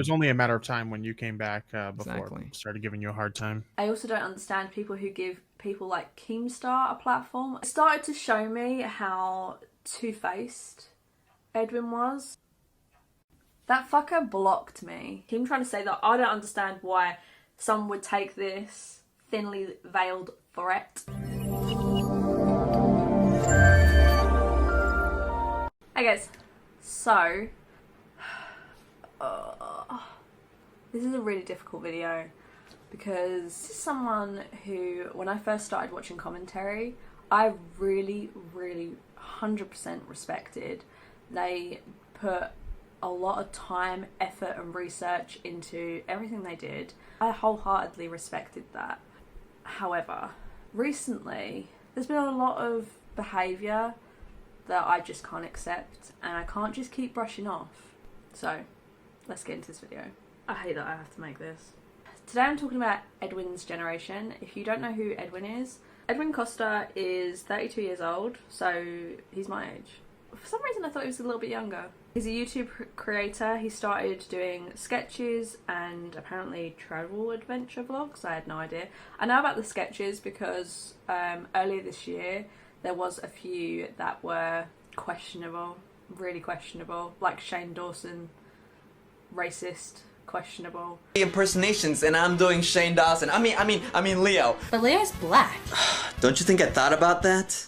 It was only a matter of time when you came back before Exactly. people started giving you a hard time. I also don't understand people who give people like Keemstar a platform. It started to show me how two-faced Edwin was. That fucker blocked me. Him trying to say that I don't understand why someone would take this thinly veiled threat. Hey guys, so this is a really difficult video because this is someone who, when I first started watching commentary, I really 100% respected. They put a lot of time, effort and research into everything they did. I wholeheartedly respected that. However, recently there's been a lot of behaviour that I just can't accept and I can't just keep brushing off. So let's get into this video. I hate that I have to make this. Today I'm talking about Edwin's generation. If you don't know who Edwin is, Edwin Costa is 32 years old, so he's my age. For some reason I thought he was a little bit younger. He's a YouTube creator. He started doing sketches and apparently travel adventure vlogs. I had no idea. I know about the sketches because earlier this year there was a few that were questionable, really questionable, like Shane Dawson, racist, questionable. Impersonations, and I'm doing Shane Dawson. I mean Leo. But Leo's black. Don't you think I thought about that?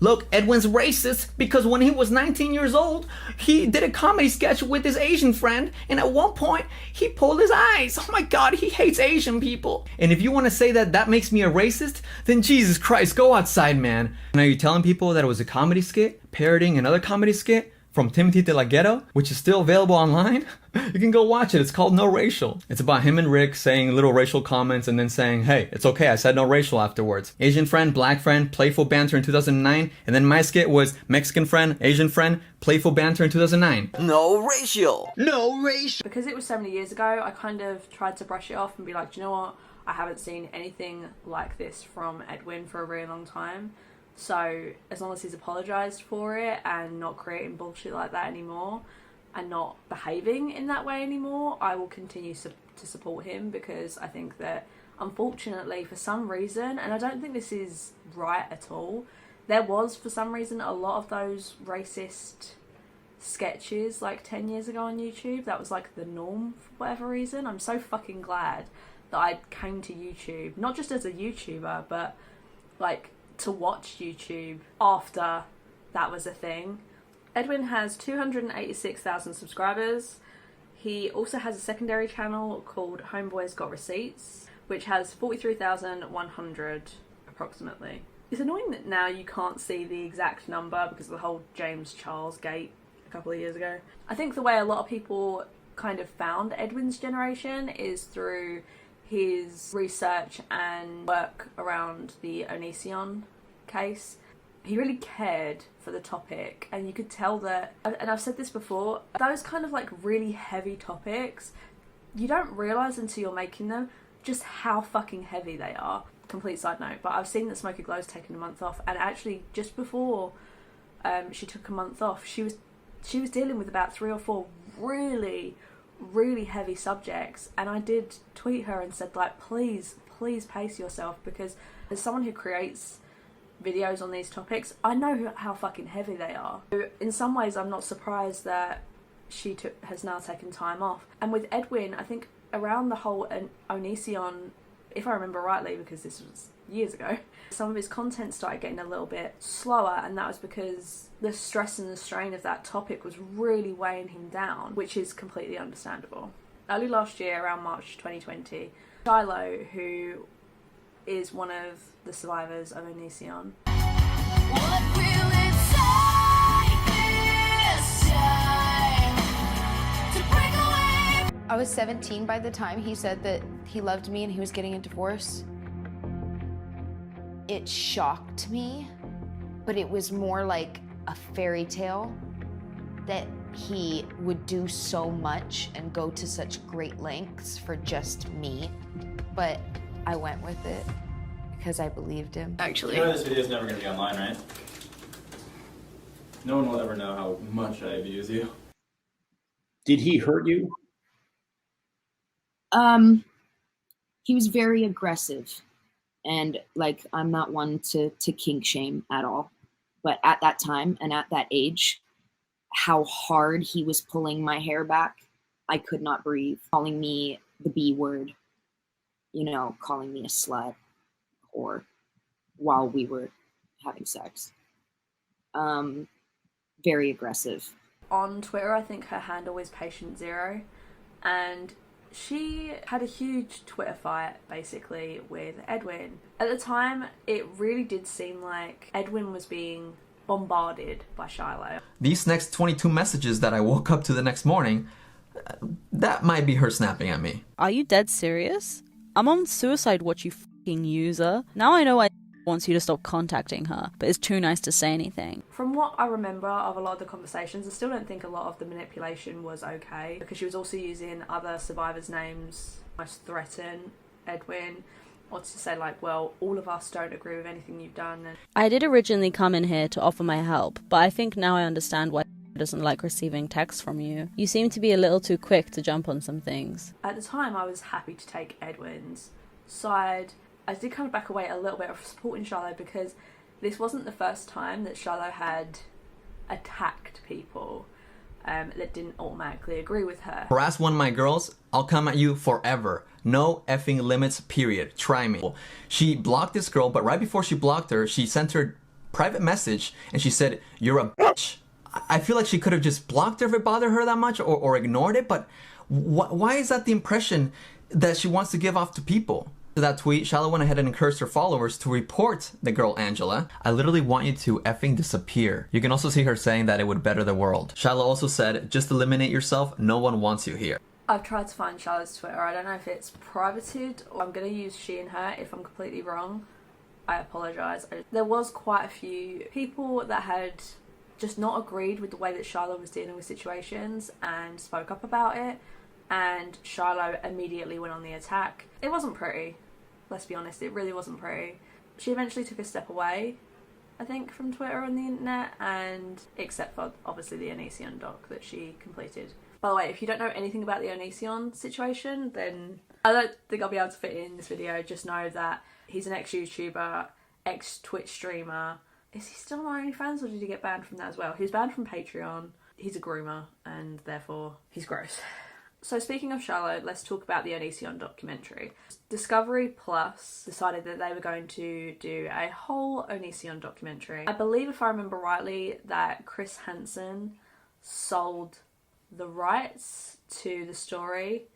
Look, Edwin's racist because when he was 19 years old, he did a comedy sketch with his Asian friend, and at one point, he pulled his eyes. Oh my god, he hates Asian people. And if you want to say that that makes me a racist, then Jesus Christ, go outside, man. And are you telling people that it was a comedy skit, parodying another comedy skit from Timothy De La Ghetto, which is still available online? You can go watch it. It's called No Racial. It's about him and Rick saying little racial comments and then saying, hey, it's okay, I said no racial afterwards. Asian friend, black friend, playful banter in 2009. And then my skit was Mexican friend, Asian friend, playful banter in 2009. No racial. No racial. Because it was so many years ago, I kind of tried to brush it off and be like, do you know what? I haven't seen anything like this from Edwin for a very long time. So as long as he's apologised for it and not creating bullshit like that anymore and not behaving in that way anymore, I will continue to support him, because I think that unfortunately for some reason, and I don't think this is right at all, there was for some reason a lot of those racist sketches like 10 years ago on YouTube. That was like the norm for whatever reason. I'm so fucking glad that I came to YouTube, not just as a YouTuber, but like to watch YouTube after that was a thing. Edwin has 286,000 subscribers. He also has a secondary channel called Homeboys Got Receipts, which has 43,100 approximately. It's annoying that now you can't see the exact number because of the whole James Charles gate a couple of years ago. I think the way a lot of people kind of found Edwin's generation is through his research and work around the Onision case. He really cared for the topic, and you could tell that, and I've said this before, those kind of like really heavy topics, you don't realise until you're making them just how fucking heavy they are. Complete side note, but I've seen that Smokey Glow's taken a month off, and actually just before she took a month off, she was dealing with about 3 or 4 really heavy subjects, and I did tweet her and said, like, please pace yourself, because as someone who creates videos on these topics, I know how fucking heavy they are. So in some ways I'm not surprised that she has now taken time off. And with Edwin, I think around the whole Onision, if I remember rightly, because this was years ago, some of his content started getting a little bit slower, and that was because the stress and the strain of that topic was really weighing him down, which is completely understandable. Early last year, around March 2020, Shiloh, who is one of the survivors of Onision, I was 17 by the time he said that he loved me and he was getting a divorce. It shocked me, but it was more like a fairy tale that he would do so much and go to such great lengths for just me. But I went with it because I believed him. Actually. You know this video is never going to be online, right? No one will ever know how much I abuse you. Did he hurt you? He was very aggressive, and like I'm not one to kink shame at all, but at that time and at that age, how hard he was pulling my hair back, I could not breathe, calling me the B word, you know, calling me a slut, or while we were having sex. Very aggressive. On Twitter, I think her handle is Patient Zero, and she had a huge Twitter fight basically with Edwin. At the time, it really did seem like Edwin was being bombarded by Shiloh. These next 22 messages that I woke up to the next morning, that might be her snapping at me. Are you dead serious? I'm on suicide watch, you fucking user. Now I know I wants you to stop contacting her, but is too nice to say anything. From what I remember of a lot of the conversations, I still don't think a lot of the manipulation was okay, because she was also using other survivors' names to threaten Edwin, or to say like, well, all of us don't agree with anything you've done. And I did originally come in here to offer my help, but I think now I understand why doesn't like receiving texts from you. You seem to be a little too quick to jump on some things. At the time, I was happy to take Edwin's side. I did kind of back away a little bit of supporting Shiloh, because this wasn't the first time that Shiloh had attacked people that didn't automatically agree with her. Harass one of my girls, I'll come at you forever. No effing limits, period. Try me. She blocked this girl, but right before she blocked her, she sent her a private message and she said, "You're a bitch." I feel like she could have just blocked her if it bothered her that much, or ignored it, but why is that the impression that she wants to give off to people? To that tweet, Shiloh went ahead and encouraged her followers to report the girl Angela. "I literally want you to effing disappear." You can also see her saying that it would better the world. Shiloh also said, "Just eliminate yourself, no one wants you here." I've tried to find Shiloh's Twitter. I don't know if it's privated, or I'm going to use she and her. If I'm completely wrong, I apologise. There was quite a few people that had just not agreed with the way that Shiloh was dealing with situations and spoke up about it, and Shiloh immediately went on the attack. It wasn't pretty, let's be honest, it really wasn't pretty. She eventually took a step away, I think, from Twitter and the internet, and except for obviously the Onision doc that she completed. By the way, if you don't know anything about the Onision situation, then I don't think I'll be able to fit it in this video. Just know that he's an ex-YouTuber, ex-Twitch streamer. Is he still on OnlyFans, or did he get banned from that as well? He was banned from Patreon. He's a groomer, and therefore he's gross. So speaking of Shiloh, let's talk about the Onision documentary. Discovery Plus decided that they were going to do a whole Onision documentary. I believe, if I remember rightly, that Chris Hansen sold the rights to the story.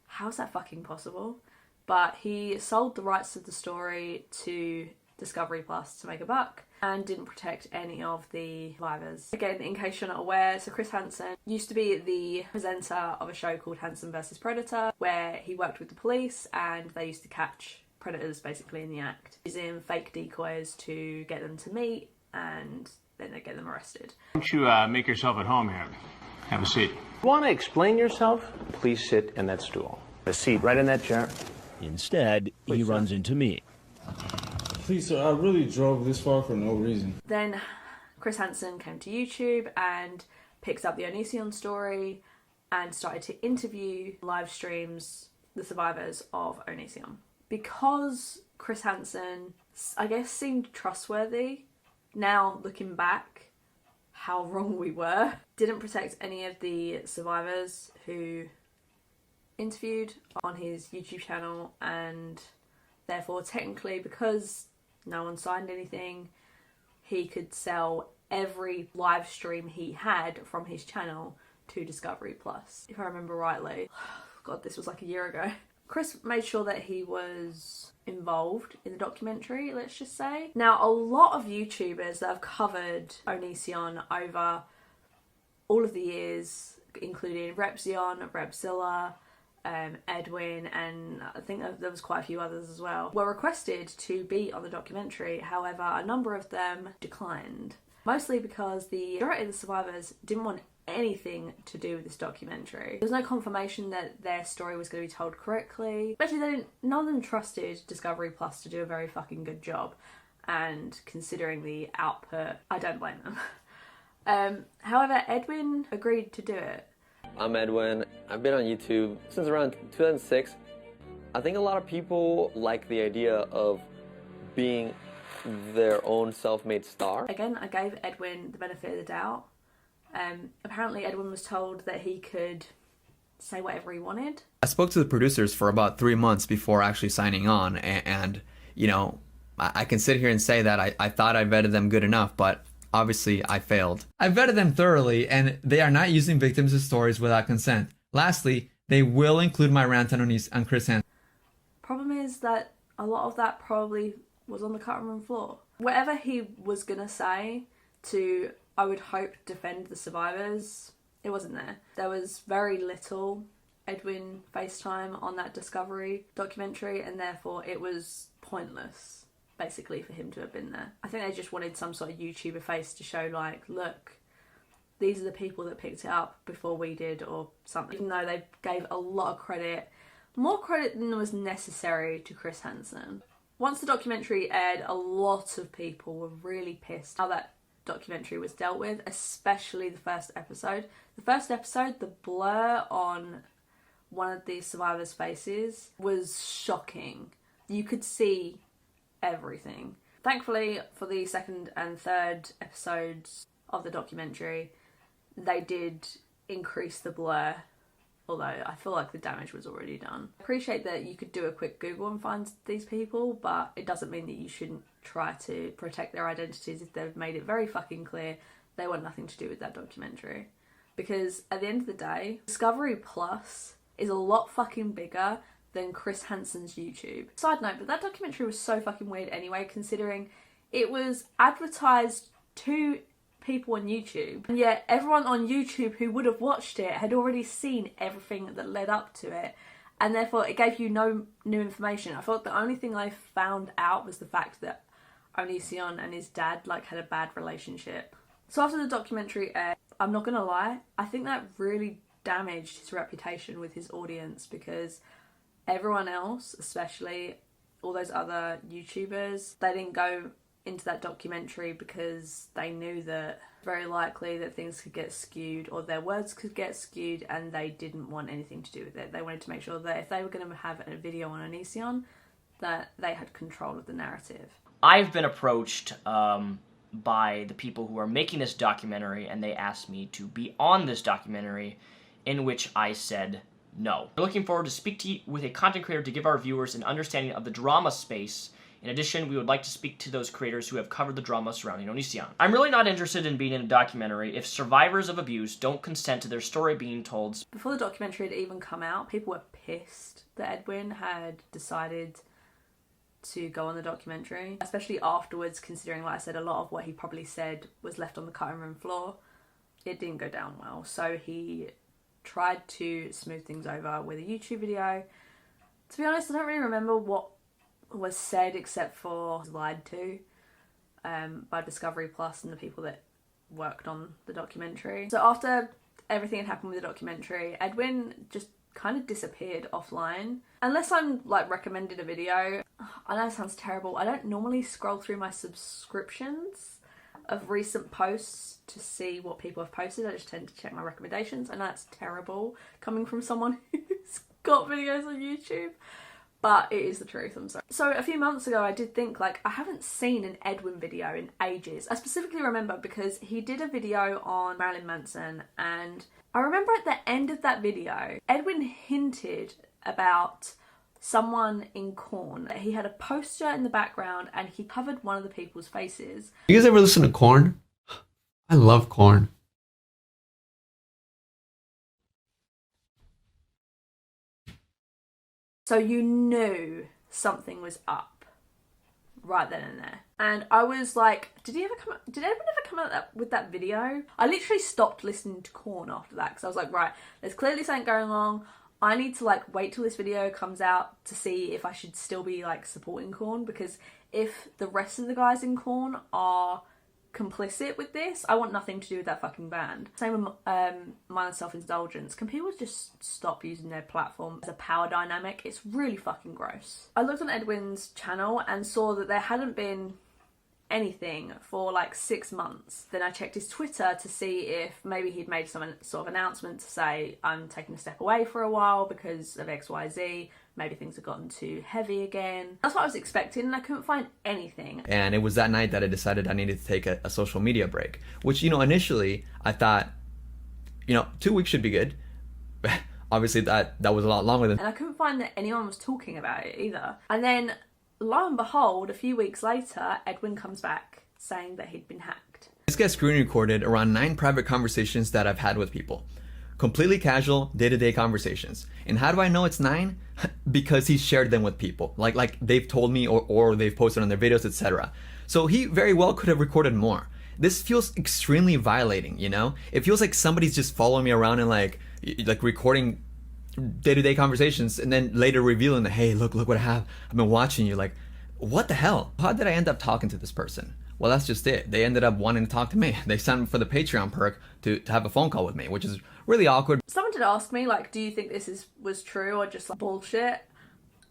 How's that fucking possible? But he sold the rights to the story to Discovery Plus to make a buck, and didn't protect any of the survivors. Again, in case you're not aware, so Chris Hansen used to be the presenter of a show called Hansen vs Predator, where he worked with the police and they used to catch predators basically in the act, using fake decoys to get them to meet, and then they get them arrested. Why don't you make yourself at home here? Have a seat. Want to explain yourself? Please sit in that stool. A seat right in that chair. Instead, he runs into me. Please, sir, I really drove this far for no reason. Then Chris Hansen came to YouTube and picked up the Onision story and started to interview live streams the survivors of Onision. Because Chris Hansen, I guess, seemed trustworthy, now looking back, how wrong we were. Didn't protect any of the survivors who interviewed on his YouTube channel, and therefore technically, because no one signed anything, he could sell every live stream he had from his channel to Discovery Plus, if I remember rightly. God, this was like a year ago. Chris made sure that he was involved in the documentary, let's just say. Now, a lot of YouTubers that have covered Onision over all of the years, including Repzion, Repzilla, Edwin, and I think there was quite a few others as well, were requested to be on the documentary. However, a number of them declined, mostly because the majority of the survivors didn't want anything to do with this documentary. There was no confirmation that their story was going to be told correctly. Especially, none of them trusted Discovery Plus to do a very fucking good job, and considering the output, I don't blame them. However, Edwin agreed to do it. I'm Edwin. I've been on YouTube since around 2006. I think a lot of people like the idea of being their own self-made star. Again, I gave Edwin the benefit of the doubt. Apparently Edwin was told that he could say whatever he wanted. I spoke to the producers for about 3 months before actually signing on, and you know, I can sit here and say that I thought I vetted them good enough, but obviously I failed. I vetted them thoroughly, and they are not using victims' stories without consent. Lastly, they will include my rant on Chris Hansen. Problem is that a lot of that probably was on the cutting room floor. Whatever he was gonna say to, I would hope, defend the survivors, it wasn't there. There was very little Edwin FaceTime on that Discovery documentary, and therefore it was pointless, basically, for him to have been there. I think they just wanted some sort of YouTuber face to show, like, look, these are the people that picked it up before we did, or something. Even though they gave a lot of credit, more credit than was necessary, to Chris Hansen. Once the documentary aired, a lot of people were really pissed how that documentary was dealt with, especially the first episode. The first episode, the blur on one of the survivors' faces was shocking. You could see everything. Thankfully, for the second and third episodes of the documentary, they did increase the blur, although I feel like the damage was already done. I appreciate that you could do a quick Google and find these people, but it doesn't mean that you shouldn't try to protect their identities if they've made it very fucking clear they want nothing to do with that documentary. Because at the end of the day, Discovery Plus is a lot fucking bigger than Chris Hansen's YouTube. Side note, but that documentary was so fucking weird anyway, considering it was advertised to people on YouTube, and yet everyone on YouTube who would have watched it had already seen everything that led up to it, and therefore it gave you no new information. I thought the only thing I found out was the fact that Onision and his dad had a bad relationship. So after the documentary aired, I'm not gonna lie, I think that really damaged his reputation with his audience, because everyone else, especially all those other YouTubers, they didn't go into that documentary because they knew that very likely that things could get skewed, or their words could get skewed, and they didn't want anything to do with it. They wanted to make sure that if they were going to have a video on Onision, that they had control of the narrative. I've been approached by the people who are making this documentary, and they asked me to be on this documentary, in which I said no. We're looking forward to speak with a content creator to give our viewers an understanding of the drama space. In addition, we would like to speak to those creators who have covered the drama surrounding Onision. I'm really not interested in being in a documentary if survivors of abuse don't consent to their story being told. Before the documentary had even come out, people were pissed that Edwin had decided to go on the documentary, especially afterwards, considering, like I said, a lot of what he probably said was left on the cutting room floor. It didn't go down well, so he tried to smooth things over with a YouTube video. To be honest, I don't really remember what was said, except for lied to by Discovery Plus and the people that worked on the documentary. So after everything had happened with the documentary, Edwin just kind of disappeared offline. Unless I'm recommended a video. I know it sounds terrible. I don't normally scroll through my subscriptions of recent posts to see what people have posted. I just tend to check my recommendations. I know that's terrible coming from someone who's got videos on YouTube, but it is the truth, I'm sorry. So a few months ago I did think, I haven't seen an Edwin video in ages. I specifically remember because he did a video on Marilyn Manson, and I remember at the end of that video, Edwin hinted about someone in Korn. He had a poster in the background and he covered one of the people's faces. You guys ever listen to Korn? I love Korn. So you knew something was up right then and there. And I was like, did Edwin ever come out with that video? I literally stopped listening to Korn after that, because I was like, right, there's clearly something going on. I need to wait till this video comes out to see if I should still be supporting Korn, because if the rest of the guys in Korn are complicit with this, I want nothing to do with that fucking band. Same with Mindless Self-Indulgence. Can people just stop using their platform as a power dynamic? It's really fucking gross. I looked on Edwin's channel and saw that there hadn't been anything for like 6 months. Then I checked his Twitter to see if maybe he'd made some sort of announcement to say, I'm taking a step away for a while because of XYZ. Maybe things have gotten too heavy again. That's what I was expecting, and I couldn't find anything. And it was that night that I decided I needed to take a social media break, which, you know, initially I thought, you know, 2 weeks should be good. Obviously that was a lot longer than. And I couldn't find that anyone was talking about it either. And then, lo and behold, a few weeks later, Edwin comes back saying that he'd been hacked. This gets screen recorded around 9 private conversations that I've had with people. Completely casual, day-to-day conversations. And how do I know it's 9? Because he shared them with people. Like they've told me or they've posted on their videos, etc. So he very well could have recorded more. This feels extremely violating, you know? It feels like somebody's just following me around and like recording day-to-day conversations and then later revealing that, hey, look what I have. I've been watching you. Like, what the hell? How did I end up talking to this person? Well, that's just it. They ended up wanting to talk to me. They signed up for the Patreon perk to have a phone call with me, which is really awkward. Someone did ask me, like, do you think this was true or just like bullshit?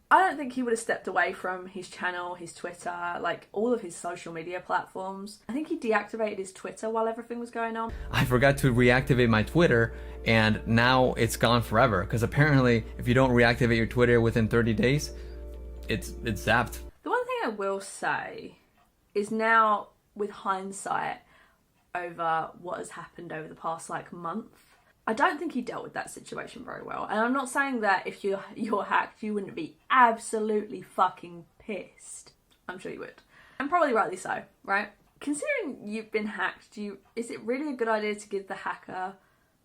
I don't think he would have stepped away from his channel, his Twitter, like all of his social media platforms. I think he deactivated his Twitter while everything was going on. I forgot to reactivate my Twitter, and now it's gone forever. Because apparently, if you don't reactivate your Twitter within 30 days, it's zapped. The one thing I will say is now, with hindsight over what has happened over the past like month, I don't think he dealt with that situation very well. And I'm not saying that if you're hacked, you wouldn't be absolutely fucking pissed. I'm sure you would. And probably rightly so, right? Considering you've been hacked, is it really a good idea to give the hacker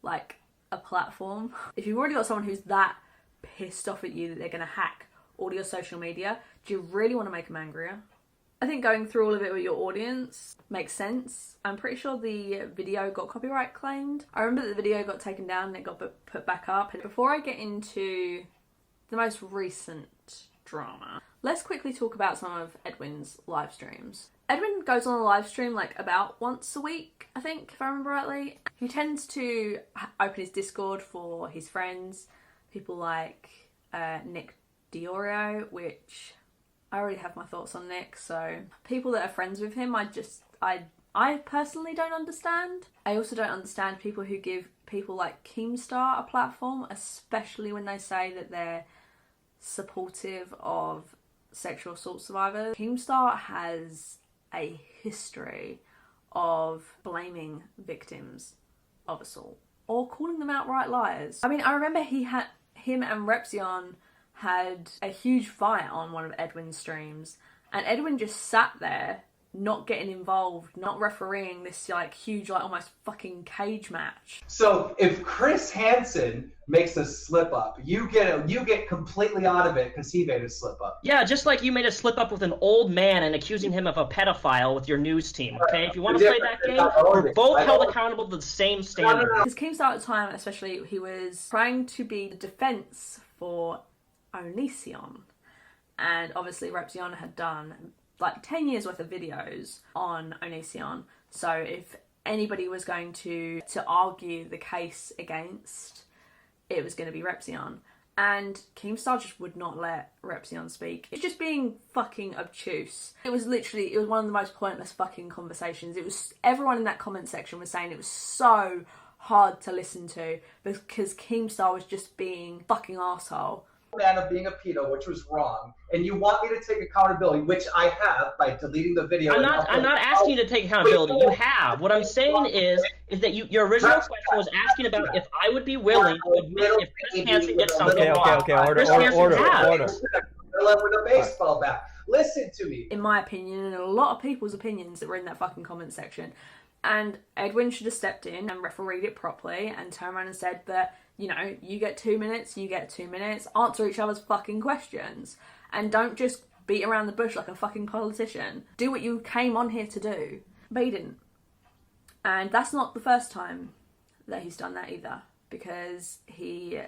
like a platform? If you've already got someone who's that pissed off at you that they're going to hack all your social media, do you really want to make them angrier? I think going through all of it with your audience makes sense. I'm pretty sure the video got copyright claimed. I remember that the video got taken down and it got put back up. And before I get into the most recent drama, let's quickly talk about some of Edwin's live streams. Edwin goes on a live stream like about once a week, I think, if I remember rightly. He tends to open his Discord for his friends, people like Nick Diorio, which I already have my thoughts on Nick, so people that are friends with him, I personally don't understand. I also don't understand people who give people like Keemstar a platform, especially when they say that they're supportive of sexual assault survivors. Keemstar has a history of blaming victims of assault or calling them outright liars. I mean, I remember him and Repzion had a huge fight on one of Edwin's streams, and Edwin just sat there not getting involved, not refereeing this like huge, like almost fucking cage match. So if Chris Hansen makes a slip up, you get completely out of it because he made a slip up. Yeah, just like you made a slip up with an old man and accusing him of a pedophile with your news team, okay? If you want to play that game, we're both held accountable to the same standard. Because Keemstar at the time, especially, he was trying to be the defense for Onision, and obviously Repzion had done like 10 years worth of videos on Onision, so if anybody was going to argue the case against, it was going to be Repzion, and Keemstar just would not let Repzion speak. It's just being fucking obtuse. It was one of the most pointless fucking conversations. It was, everyone in that comment section was saying it was so hard to listen to because Keemstar was just being fucking arsehole. Man of being a pedo, which was wrong, and you want me to take accountability, which I have by deleting the video. I'm not asking you to take accountability. You have. What I'm saying is that your original question was asking about if I would be willing to admit if Chris Hansen did something wrong. Order. With a baseball bat. Listen to me. In my opinion, and a lot of people's opinions that were in that fucking comment section, and Edwin should have stepped in and refereed it properly and turned around and said that, you know, you get 2 minutes, you get 2 minutes, answer each other's fucking questions, and don't just beat around the bush like a fucking politician. Do what you came on here to do. But he didn't. And that's not the first time that he's done that either, because he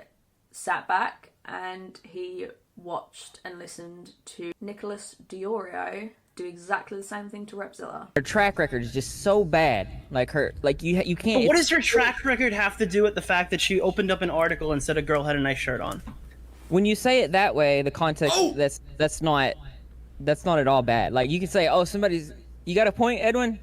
sat back and he watched and listened to Nicholas Diorio do exactly the same thing to Repzilla. Her track record is just so bad. You can't. But what does her track record have to do with the fact that she opened up an article and said a girl had a nice shirt on? When you say it that way, the context that's not at all bad. Like you can say, oh, somebody's You got a point, Edwin?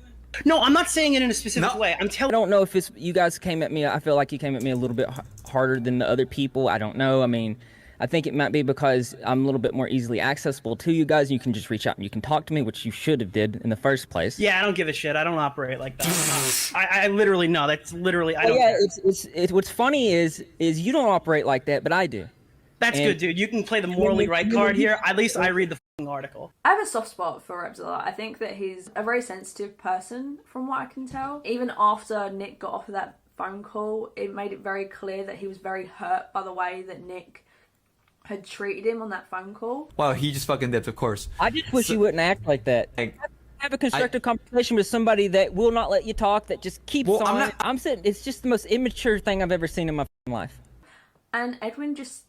No, I'm not saying it in a specific way. I'm telling. I don't know if it's you guys came at me. I feel like you came at me a little bit harder than the other people. I don't know. I mean, I think it might be because I'm a little bit more easily accessible to you guys. You can just reach out and you can talk to me, which you should have did in the first place. Yeah, I don't give a shit. I don't operate like that. I literally no. That's literally. I don't. Yeah, care. it's what's funny is you don't operate like that, but I do. That's good, dude. You can play the morally right card here. At least I read the article. I have a soft spot for Repzilla. I think that he's a very sensitive person, from what I can tell. Even after Nick got off of that phone call, it made it very clear that he was very hurt by the way that Nick had treated him on that phone call. Wow, he just fucking dipped, of course. I just wish you wouldn't act like that. Have a constructive conversation with somebody that will not let you talk, that just keeps on. I'm saying it's just the most immature thing I've ever seen in my life. And Edwin just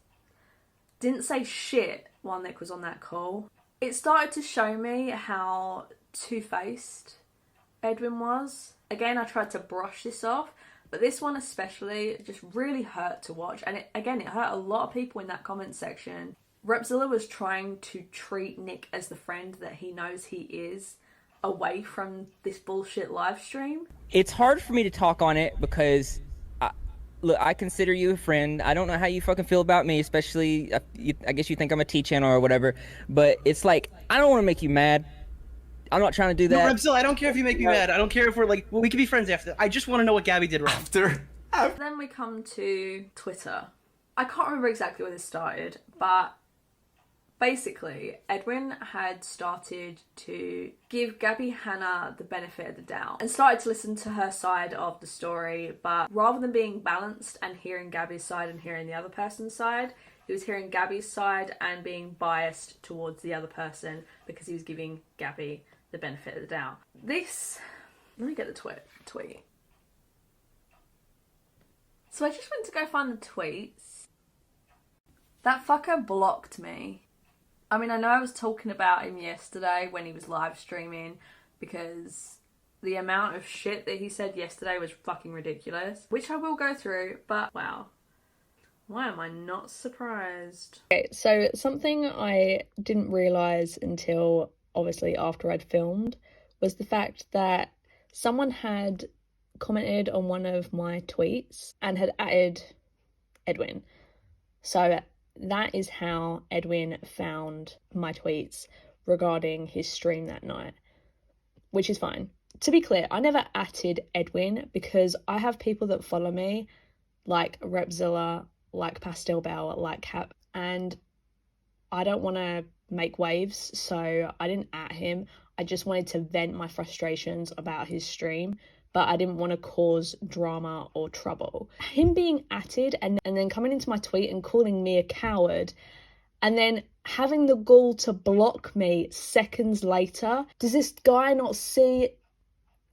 didn't say shit while Nick was on that call. It started to show me how two-faced Edwin was. Again, I tried to brush this off, but this one especially just really hurt to watch. And it hurt a lot of people in that comment section. Repzilla was trying to treat Nick as the friend that he knows he is, away from this bullshit live stream. It's hard for me to talk on it because look, I consider you a friend. I don't know how you fucking feel about me, especially, I guess you think I'm a T-channel or whatever, but it's like, I don't want to make you mad. I'm not trying to do that. No, Repzilla, I don't care if you make me mad. I don't care if we're like, well, we could be friends after. I just want to know what Gabby did wrong. Then we come to Twitter. I can't remember exactly where this started, but basically, Edwin had started to give Gabby Hanna the benefit of the doubt and started to listen to her side of the story, but rather than being balanced and hearing Gabby's side and hearing the other person's side, he was hearing Gabby's side and being biased towards the other person because he was giving Gabby the benefit of the doubt. Let me get the tweet. So I just went to go find the tweets. That fucker blocked me. I mean, I know I was talking about him yesterday when he was live streaming because the amount of shit that he said yesterday was fucking ridiculous, which I will go through, but wow. Why am I not surprised? Okay, so something I didn't realise until obviously after I'd filmed was the fact that someone had commented on one of my tweets and had added Edwin. So that is how Edwin found my tweets regarding his stream that night, which is fine. To be clear, I never atted Edwin because I have people that follow me, like Repzilla, like Pastel Bell, like Cap, and I don't want to make waves, so I didn't at him. I just wanted to vent my frustrations about his stream, but I didn't want to cause drama or trouble. Him being atted and then coming into my tweet and calling me a coward and then having the gall to block me seconds later. Does this guy not see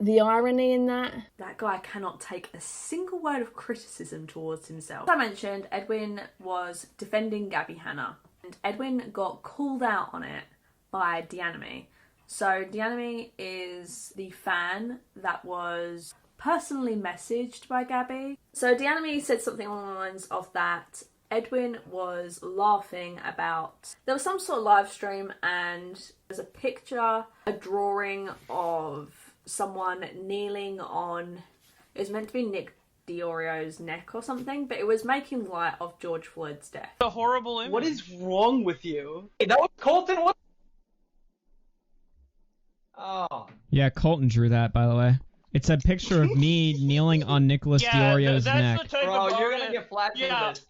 the irony in that? That guy cannot take a single word of criticism towards himself. As I mentioned, Edwin was defending Gabby Hanna, and Edwin got called out on it by Deanime. So Deanime is the fan that was personally messaged by Gabby. So Deanime said something along the lines of that Edwin was laughing about, there was some sort of live stream and there's a picture, a drawing of someone kneeling on, it was meant to be Nick Diorio's neck or something, but it was making light of George Floyd's death. A horrible image. What is wrong with you? Hey, that was Colton. What? Oh. Yeah, Colton drew that, by the way. It's a picture of me kneeling on Nicholas Diorio's neck. Bro, you're gonna get flagged for this.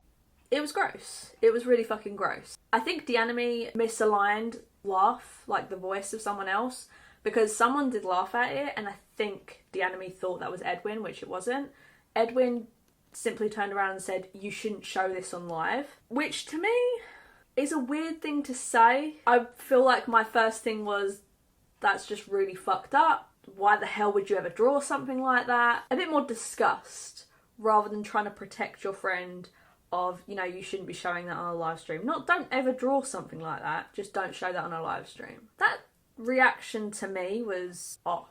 It was gross. It was really fucking gross. I think Deanime misaligned laugh, like the voice of someone else, because someone did laugh at it, and I think Deanime thought that was Edwin, which it wasn't. Edwin simply turned around and said, "You shouldn't show this on live," which to me is a weird thing to say. I feel like my first thing was, that's just really fucked up. Why the hell would you ever draw something like that? A bit more disgust rather than trying to protect your friend of, you know, you shouldn't be showing that on a live stream. Not don't ever draw something like that, just don't show that on a live stream. That reaction to me was off.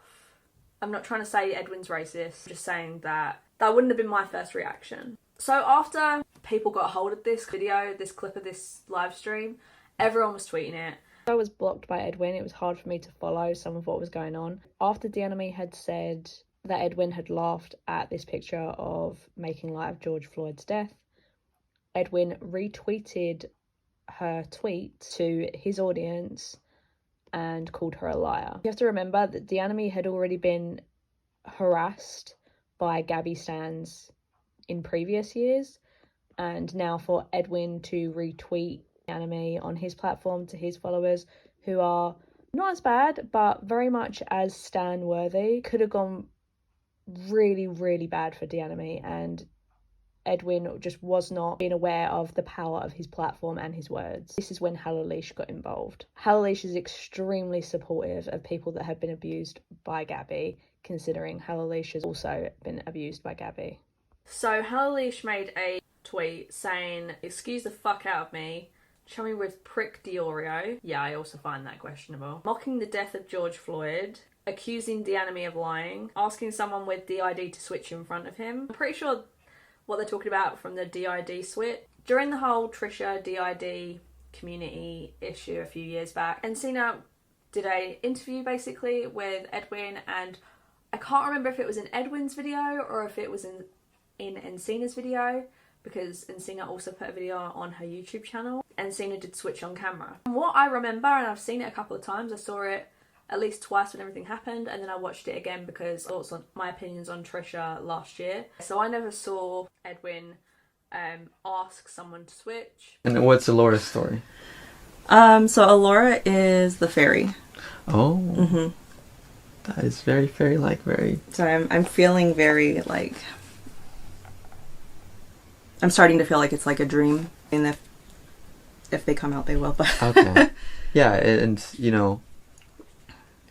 I'm not trying to say Edwin's racist, I'm just saying that wouldn't have been my first reaction. So after people got hold of this video, this clip of this live stream, everyone was tweeting it. I was blocked by Edwin. It was hard for me to follow some of what was going on. After Deanna had said that Edwin had laughed at this picture of making light of George Floyd's death, Edwin retweeted her tweet to his audience and called her a liar. You have to remember that Deanna had already been harassed by Gabby stans in previous years, and now for Edwin to retweet Deanna on his platform to his followers, who are not as bad but very much as stan worthy, could have gone really, really bad for Deanna, and Edwin just was not being aware of the power of his platform and his words. This is when Halalish got involved. Halalish is extremely supportive of people that have been abused by Gabby, considering Halalish has also been abused by Gabby. So Halalish made a tweet saying, "Excuse the fuck out of me, chummy with prick Diorio." Yeah, I also find that questionable. Mocking the death of George Floyd, accusing Deanna of lying, asking someone with DID to switch in front of him. I'm pretty sure what they're talking about from the DID switch. During the whole Trisha DID community issue a few years back, Encina did a interview basically with Edwin, and I can't remember if it was in Edwin's video or if it was in Encina's video, because Encina also put a video on her YouTube channel. Encina did switch on camera. From what I remember, and I've seen it a couple of times, I saw it at least twice when everything happened, and then I watched it again because thoughts on my opinions on Trisha last year. So I never saw Edwin ask someone to switch. And what's Alora's story? So Alora is the fairy. Oh. Mm-hmm. That is very fairy-like, very... So I'm feeling very, like... I'm starting to feel like it's like a dream, and if they come out, they will, but... Okay. Yeah, and, you know,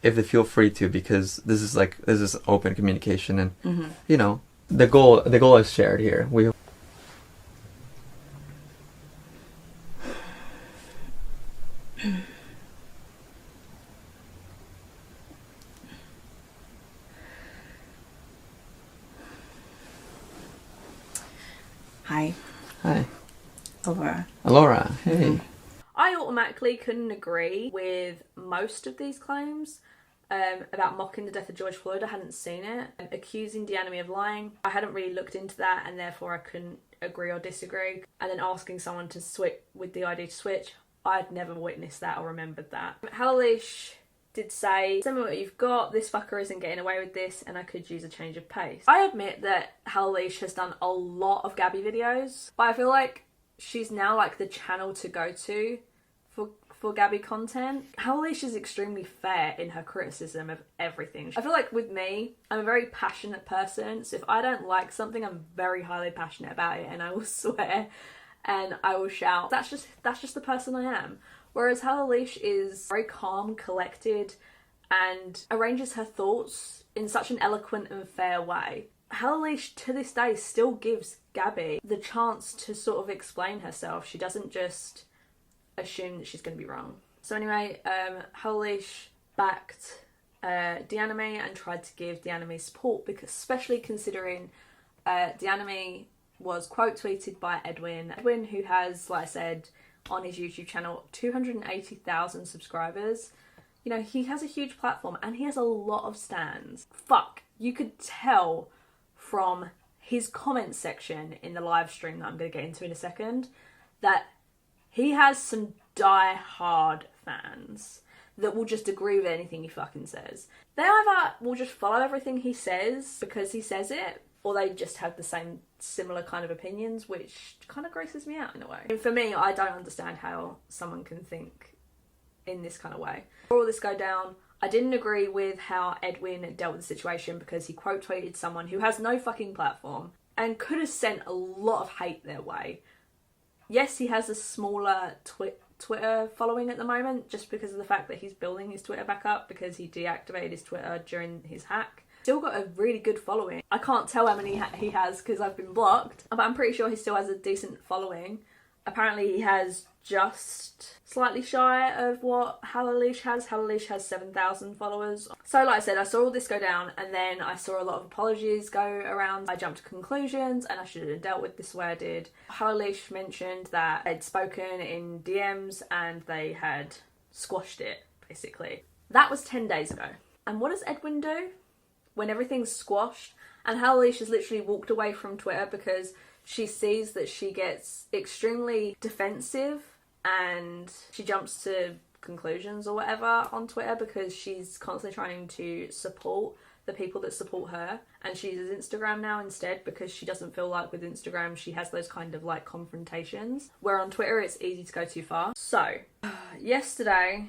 if they feel free to, because this is open communication, and you know, the goal is shared here. Hi. Hi. Alora. Alora, hey. I automatically couldn't agree with most of these claims about mocking the death of George Floyd. I hadn't seen it. Accusing Deanna of lying, I hadn't really looked into that, and therefore I couldn't agree or disagree. And then asking someone to switch with the idea to switch, I'd never witnessed that or remembered that. Halalish did say, "Send me what you've got, this fucker isn't getting away with this, and I could use a change of pace." I admit that Halalish has done a lot of Gabby videos, but I feel like she's now like the channel to go to for Gabby content. Halalish is extremely fair in her criticism of everything. I feel like with me, I'm a very passionate person, so if I don't like something, I'm very highly passionate about it, and I will swear and I will shout. That's just the person I am. Whereas Halalish is very calm, collected, and arranges her thoughts in such an eloquent and fair way. Halalish to this day still gives Gabby the chance to sort of explain herself. She doesn't just assume that she's going to be wrong. So anyway, Halalish backed Deanna and tried to give Deanna support, because especially considering Deanna was quote tweeted by Edwin, who has, like I said, on his YouTube channel 280,000 subscribers. You know, he has a huge platform and he has a lot of stans. Fuck, you could tell from his comment section in the live stream that I'm going to get into in a second that he has some die-hard fans that will just agree with anything he fucking says. They either will just follow everything he says because he says it, or they just have the same similar kind of opinions, which kind of graces me out in a way. And for me, I don't understand how someone can think in this kind of way. For all this go down, I didn't agree with how Edwin dealt with the situation, because he quote tweeted someone who has no fucking platform and could have sent a lot of hate their way. Yes, he has a smaller Twitter following at the moment, just because of the fact that he's building his Twitter back up because he deactivated his Twitter during his hack. Still got a really good following. I can't tell how many he has because I've been blocked, but I'm pretty sure he still has a decent following. Apparently he has just slightly shy of what Halalish has. Halalish has 7,000 followers. So like I said, I saw all this go down, and then I saw a lot of apologies go around. I jumped to conclusions, and I should have dealt with this the way I did. Halalish mentioned that they'd spoken in DMs and they had squashed it, basically. That was 10 days ago. And what does Edwin do when everything's squashed? And Hanna has literally walked away from Twitter because she sees that she gets extremely defensive and she jumps to conclusions or whatever on Twitter because she's constantly trying to support the people that support her, and she uses Instagram now instead because she doesn't feel like with Instagram she has those kind of like confrontations, where on Twitter it's easy to go too far. So yesterday,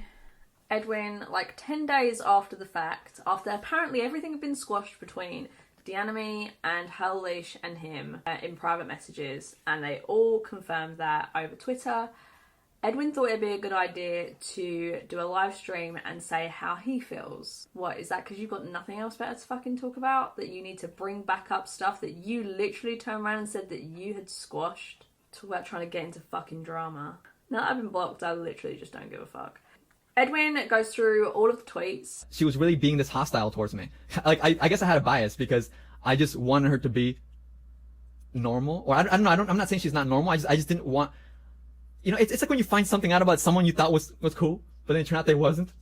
Edwin, like 10 days after the fact, after apparently everything had been squashed between Deanna and Hanna and him in private messages, and they all confirmed that over Twitter, Edwin thought it'd be a good idea to do a live stream and say how he feels. What, is that because you've got nothing else better to fucking talk about? That you need to bring back up stuff that you literally turned around and said that you had squashed? Talk about trying to get into fucking drama. Now that I've been blocked, I literally just don't give a fuck. Edwin goes through all of the tweets. She was really being this hostile towards me. Like, I guess I had a bias because I just wanted her to be normal. Or I don't know, I'm not saying she's not normal, I just didn't want... You know, it's like when you find something out about someone you thought was cool, but then it turned out they wasn't.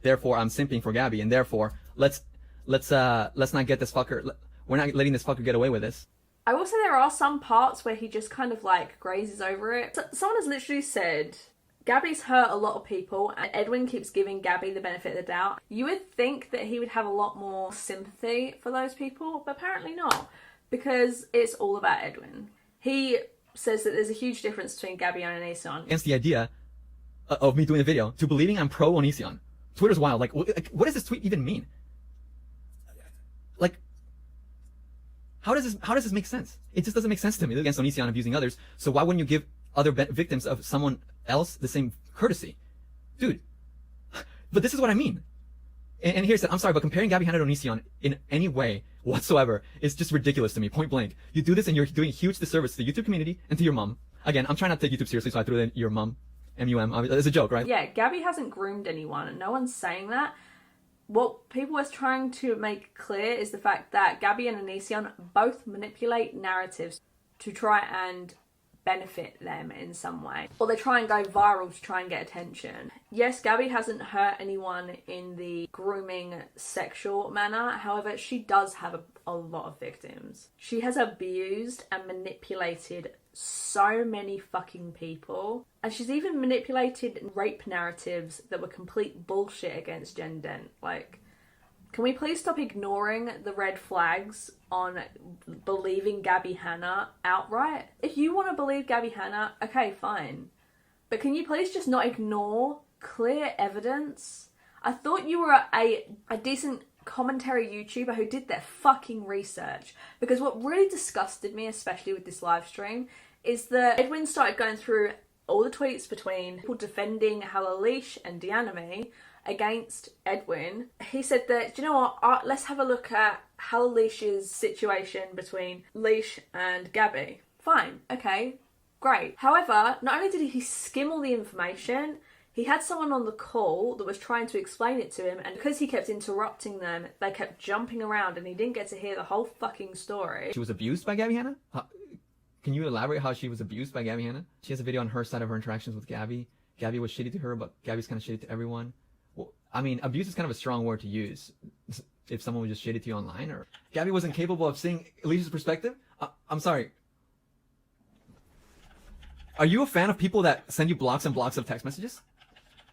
Therefore, I'm simping for Gabby, and therefore, let's not get this fucker... We're not letting this fucker get away with this. I will say there are some parts where he just kind of like grazes over it. So, someone has literally said, Gabby's hurt a lot of people and Edwin keeps giving Gabby the benefit of the doubt. You would think that he would have a lot more sympathy for those people, but apparently not, because it's all about Edwin. He says that there's a huge difference between Gabby and Onision. Against the idea of me doing a video to believing I'm pro Onision. Twitter's wild. Like, what does this tweet even mean? Like, how does this make sense? It just doesn't make sense to me. Against Onision abusing others, so why wouldn't you give other victims of someone else the same courtesy? Dude, but this is what I mean. And here's that, I'm sorry, but comparing Gabby Hanna to Onision in any way whatsoever is just ridiculous to me, point blank. You do this and you're doing a huge disservice to the YouTube community and to your mom. Again, I'm trying not to take YouTube seriously, so I threw in your mom, M-U-M. It's a joke, right? Yeah, Gabby hasn't groomed anyone, and no one's saying that. What people are trying to make clear is the fact that Gabby and Onision both manipulate narratives to try and benefit them in some way, or they try and go viral to try and get attention. Yes, Gabby hasn't hurt anyone in the grooming sexual manner, however she does have a lot of victims. She has abused and manipulated so many fucking people, and she's even manipulated rape narratives that were complete bullshit against Jen Dent. Like, can we please stop ignoring the red flags on believing Gabby Hanna outright? If you want to believe Gabby Hanna, okay, fine. But can you please just not ignore clear evidence? I thought you were a decent commentary YouTuber who did their fucking research. Because what really disgusted me, especially with this live stream, is that Edwin started going through all the tweets between people defending Hanna and Deanna against Edwin. He said that, do you know what, let's have a look at Hanna's situation between Leash and Gabby. Fine, okay, great. However, not only did he skim all the information, he had someone on the call that was trying to explain it to him, and because he kept interrupting them, they kept jumping around and he didn't get to hear the whole fucking story. She was abused by Gabby Hanna? Can you elaborate how she was abused by Gabby Hanna? She has a video on her side of her interactions with Gabby. Gabby was shitty to her, but Gabby's kind of shitty to everyone. Well, I mean, abuse is kind of a strong word to use if someone was just shitty to you online. Or Gabby wasn't capable of seeing Alicia's perspective? I'm sorry. Are you a fan of people that send you blocks and blocks of text messages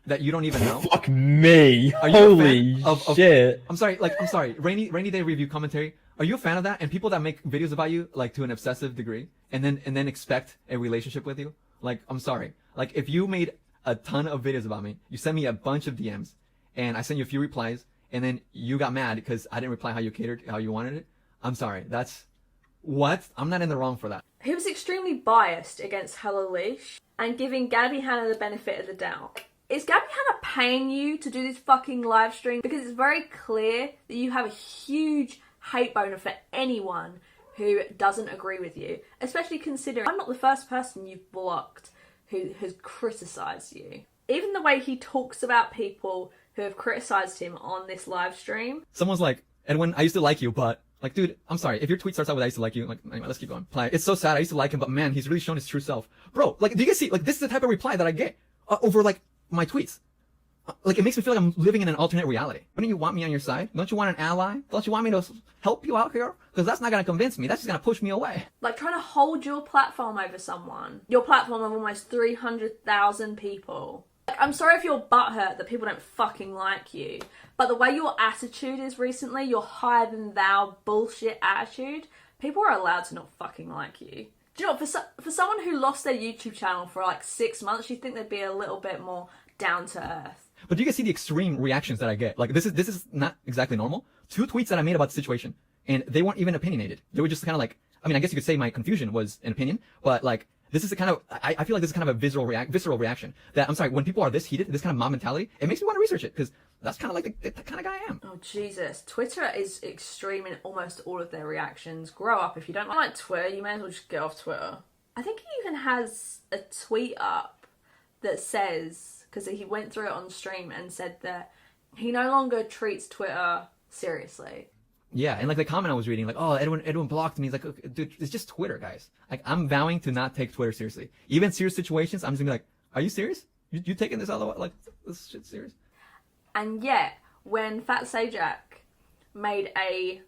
that you don't even know? Fuck me. Are you Holy a fan shit. I'm sorry. Rainy day review commentary. Are you a fan of that? And people that make videos about you, like, to an obsessive degree, and then expect a relationship with you? Like, I'm sorry. Like, if you made a ton of videos about me, you sent me a bunch of DMs, and I sent you a few replies, and then you got mad because I didn't reply how you wanted it. I'm sorry. That's... What? I'm not in the wrong for that. He was extremely biased against Hanna and giving Gabby Hanna the benefit of the doubt. Is Gabby Hanna paying you to do this fucking live stream? Because it's very clear that you have a huge hate boner for anyone who doesn't agree with you, especially considering I'm not the first person you've blocked who has criticised you. Even the way he talks about people who have criticised him on this live stream. Someone's like, Edwin, I used to like you, but... Like, dude, I'm sorry. If your tweet starts out with I used to like you, like, anyway, let's keep going. It's so sad. I used to like him, but man, he's really shown his true self. Bro, like, do you guys see? Like, this is the type of reply that I get over, like, my tweets. Like, it makes me feel like I'm living in an alternate reality. Wouldn't you want me on your side? Don't you want an ally? Don't you want me to help you out here? Because that's not going to convince me. That's just going to push me away. Like, trying to hold your platform over someone. Your platform of almost 300,000 people. Like, I'm sorry if you're butthurt that people don't fucking like you, but the way your attitude is recently, your higher than thou bullshit attitude, people are allowed to not fucking like you. Do you know what, for someone who lost their YouTube channel for like 6 months, you'd think they'd be a little bit more down to earth. But do you guys see the extreme reactions that I get? Like, this is not exactly normal. 2 tweets that I made about the situation, and they weren't even opinionated. They were just kind of like, I mean, I guess you could say my confusion was an opinion, but like, this is a kind of, I feel like this is kind of a visceral reaction that, I'm sorry, when people are this heated, this kind of mob mentality, it makes me want to research it, because that's kind of like the kind of guy I am. Oh, Jesus. Twitter is extreme in almost all of their reactions. Grow up. If you don't like Twitter, you may as well just get off Twitter. I think he even has a tweet up that says, because he went through it on stream and said that he no longer treats Twitter seriously. Yeah, and like the comment I was reading, like, oh, Edwin blocked me. He's like, okay, dude, it's just Twitter, guys. Like, I'm vowing to not take Twitter seriously. Even serious situations, I'm just gonna be like, are you serious? You taking this all the way? Like, this shit's serious? And yet, when Fat Sajak made a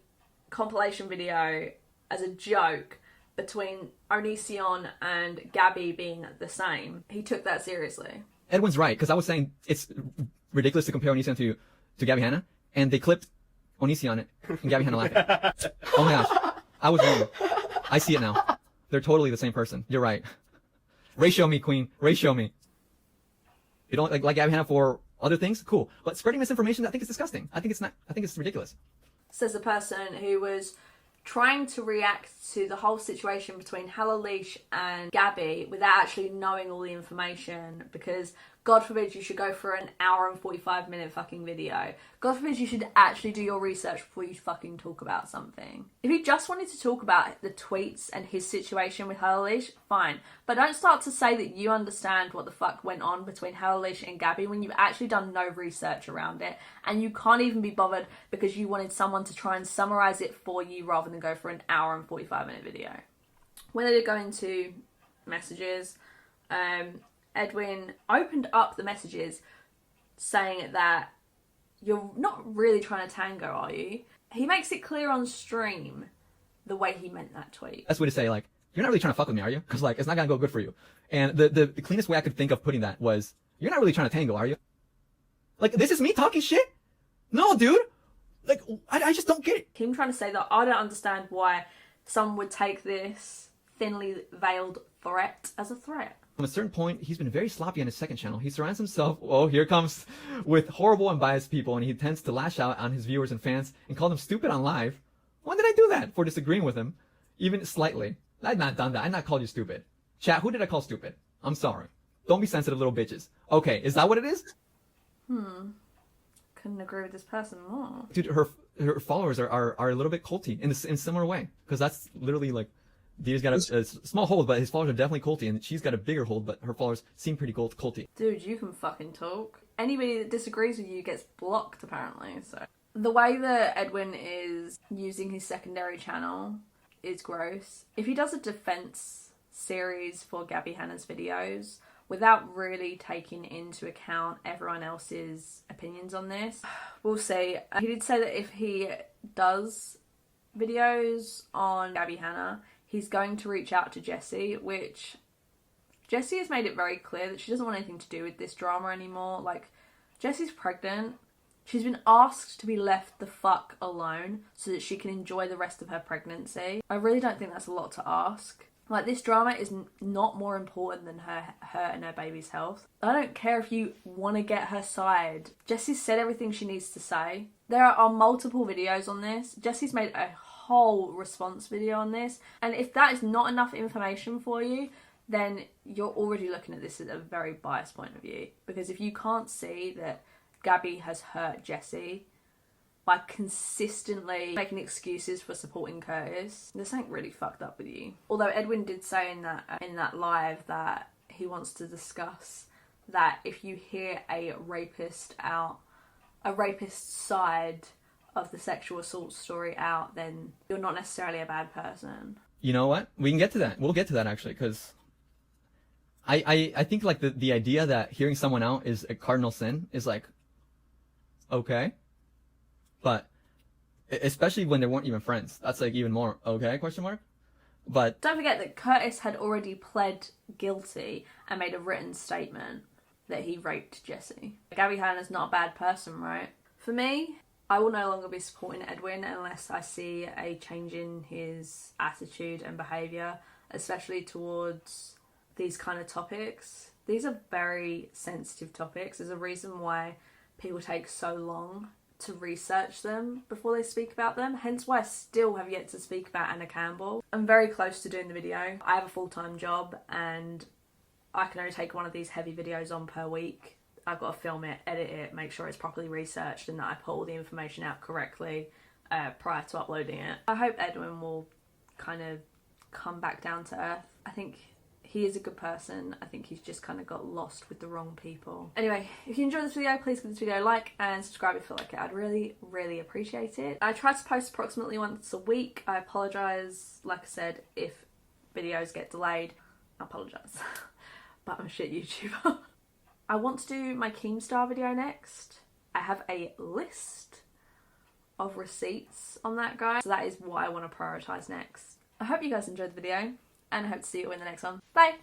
compilation video as a joke between Onision and Gabby being the same, he took that seriously. Edwin's right, because I was saying it's ridiculous to compare Onision to Gabby Hanna, and they clipped Onision and Gabby Hanna laughing. Oh my gosh, I was wrong. I see it now. They're totally the same person. You're right. Ratio me, queen. Ratio me. You don't like Gabby Hanna for other things? Cool. But spreading misinformation, I think is disgusting. I think it's ridiculous. Says the person who was trying to react to the whole situation between Shiloh and Gabby without actually knowing all the information, because God forbid you should go for an hour and 45-minute fucking video. God forbid you should actually do your research before you fucking talk about something. If you just wanted to talk about the tweets and his situation with Shiloh, fine. But don't start to say that you understand what the fuck went on between Shiloh and Gabby when you've actually done no research around it, and you can't even be bothered because you wanted someone to try and summarize it for you rather than go for an hour and 45-minute video. When they did go into messages, Edwin opened up the messages saying that you're not really trying to tango, are you? He makes it clear on stream the way he meant that tweet. That's the way to say, like, you're not really trying to fuck with me, are you? Because, like, it's not going to go good for you. And the cleanest way I could think of putting that was, you're not really trying to tango, are you? Like, this is me talking shit? No, dude. Like, I just don't get it. Him trying to say that I don't understand why someone would take this thinly veiled threat as a threat. From a certain point, he's been very sloppy on his second channel. He surrounds himself, oh, here comes, with horrible and biased people, and he tends to lash out on his viewers and fans and call them stupid on live. When did I do that for disagreeing with him? Even slightly. I've not done that. I've not called you stupid. Chat, who did I call stupid? I'm sorry. Don't be sensitive, little bitches. Okay, is that what it is? Couldn't agree with this person more. Dude, her followers are a little bit culty in a similar way. Because that's literally like, Dita's got a small hold, but his followers are definitely culty, and she's got a bigger hold, but her followers seem pretty culty. Dude, you can fucking talk. Anybody that disagrees with you gets blocked, apparently, so. The way that Edwin is using his secondary channel is gross. If he does a defense series for Gabby Hanna's videos without really taking into account everyone else's opinions on this, we'll see. He did say that if he does videos on Gabby Hanna, he's going to reach out to Jessie, which Jessie has made it very clear that she doesn't want anything to do with this drama anymore. Like, Jessie's pregnant. She's been asked to be left the fuck alone so that she can enjoy the rest of her pregnancy. I really don't think that's a lot to ask. Like, this drama is not more important than her and her baby's health. I don't care if you want to get her side. Jessie's said everything she needs to say. There are multiple videos on this. Jessie's made a whole response video on this, and if that is not enough information for you, then you're already looking at this at a very biased point of view. Because if you can't see that Gabby has hurt Jessie by consistently making excuses for supporting Curtis, there's something really fucked up with you. Although Edwin did say in that live that he wants to discuss that if you hear a rapist side of the sexual assault story out, then you're not necessarily a bad person. You know what? We can get to that. We'll get to that, actually, because I think like the idea that hearing someone out is a cardinal sin is like, okay, but especially when they weren't even friends, that's like even more okay, question mark. But don't forget that Curtis had already pled guilty and made a written statement that he raped Jesse. Gabby Hanna's not a bad person, right? For me, I will no longer be supporting Edwin unless I see a change in his attitude and behaviour, especially towards these kind of topics. These are very sensitive topics. There's a reason why people take so long to research them before they speak about them, hence why I still have yet to speak about Anna Campbell. I'm very close to doing the video. I have a full-time job and I can only take one of these heavy videos on per week. I've got to film it, edit it, make sure it's properly researched and that I put all the information out correctly prior to uploading it. I hope Edwin will kind of come back down to earth. I think he is a good person. I think he's just kind of got lost with the wrong people. Anyway, if you enjoyed this video, please give this video a like and subscribe if you like it. I'd really, really appreciate it. I try to post approximately once a week. I apologise, like I said, if videos get delayed. I apologise. But I'm a shit YouTuber. I want to do my Keemstar video next. I have a list of receipts on that, guy. So that is what I want to prioritise next. I hope you guys enjoyed the video and I hope to see you in the next one. Bye!